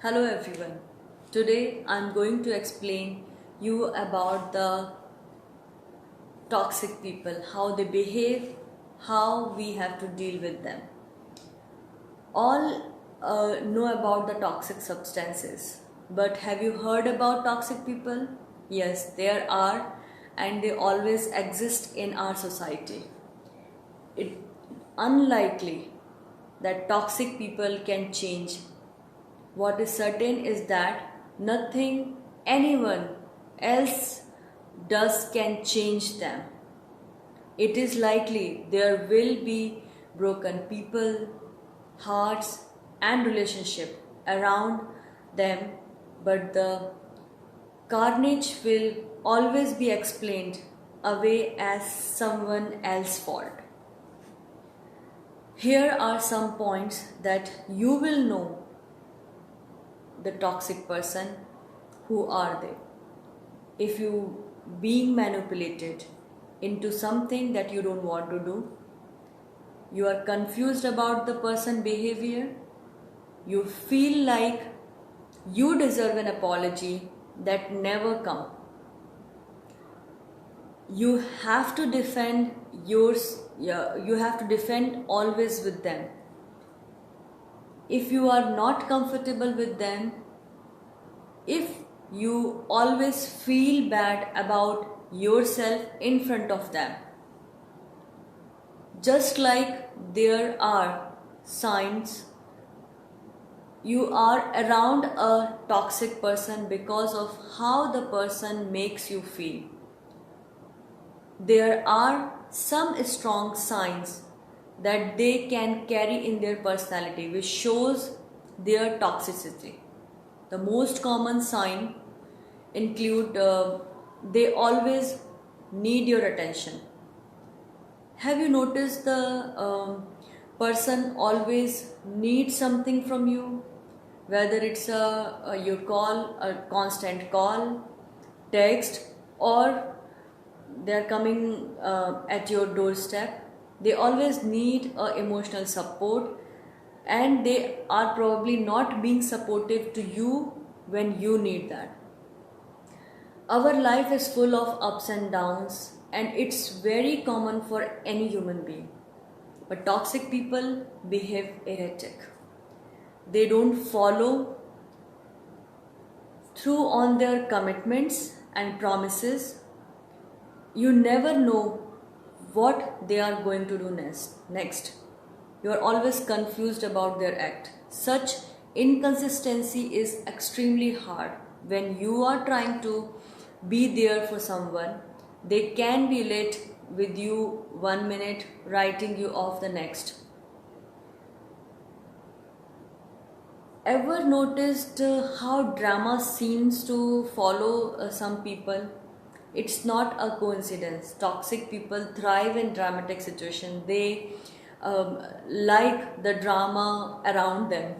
Hello everyone. Today I'm going to explain you about the toxic people, how they behave, how we have to deal with them. All know about the toxic substances, but have you heard about toxic people? Yes, there are, and they always exist in our society. It's unlikely that toxic people can change. What is certain is that nothing anyone else does can change them. It is likely there will be broken people, hearts, and relationship around them, but the carnage will always be explained away as someone else's fault. Here are some points that you will know the toxic person. Who are they? If you being manipulated into something that you don't want to do, you are confused about the person behavior, you feel like you deserve an apology that never come, you have to defend yours, you have to defend always with them. If you are not comfortable with them, if you always feel bad about yourself in front of them, just like there are signs you are around a toxic person because of how the person makes you feel, there are some strong signs that they can carry in their personality which shows their toxicity. The most common sign include they always need your attention. Have you noticed the person always needs something from you? Whether it's your call, a constant call, text, or they're coming at your doorstep, they always need emotional support, and they are probably not being supportive to you when you need that. Our life is full of ups and downs, and it's very common for any human being. But toxic people behave erratic. They don't follow through on their commitments and promises. You never know what they are going to do next. You are always confused about their act. Such inconsistency is extremely hard. When you are trying to be there for someone, they can be late with you 1 minute, writing you off the next. Ever noticed how drama seems to follow some people? It's not a coincidence. Toxic people thrive in dramatic situations. They like the drama around them.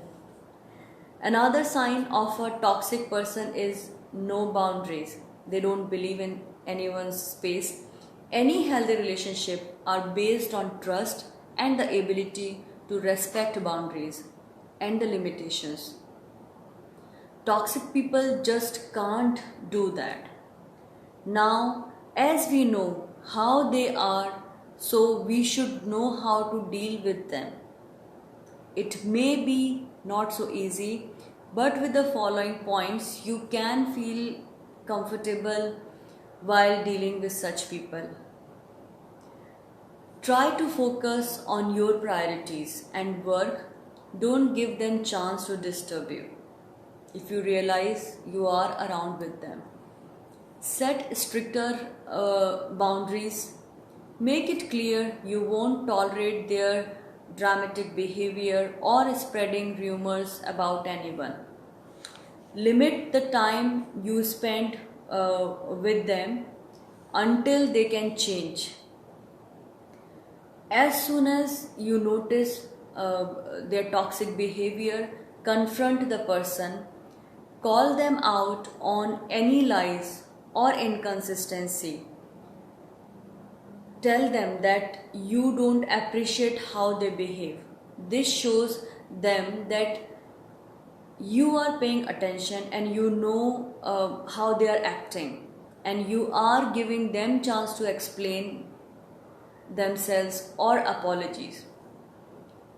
Another sign of a toxic person is no boundaries. They don't believe in anyone's space. Any healthy relationship are based on trust and the ability to respect boundaries and the limitations. Toxic people just can't do that. Now, as we know how they are, so we should know how to deal with them. It may be not so easy, but with the following points, you can feel comfortable while dealing with such people. Try to focus on your priorities and work. Don't give them chance to disturb you if you realize you are around with them. Set stricter boundaries. Make it clear you won't tolerate their dramatic behavior or spreading rumors about anyone. Limit the time you spend with them until they can change. As soon as you notice their toxic behavior, confront the person, call them out on any lies or inconsistency. Tell them that you don't appreciate how they behave. This shows them that you are paying attention and you know how they are acting, and you are giving them chance to explain themselves or apologies.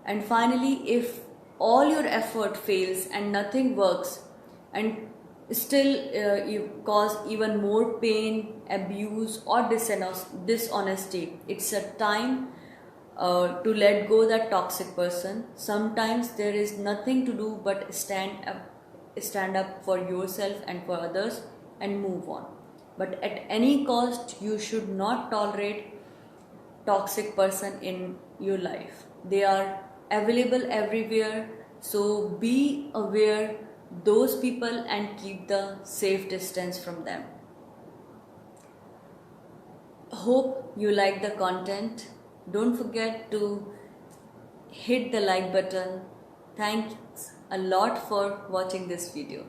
And finally, if all your effort fails and nothing works, and still you cause even more pain, abuse, or dishonesty, it's a time to let go that toxic person. Sometimes there is nothing to do but stand up for yourself and for others and move on. But at any cost, you should not tolerate toxic person in your life. They are available everywhere, so be aware those people and keep the safe distance from them. Hope you like the content. Don't forget to hit the like button. Thanks a lot for watching this video.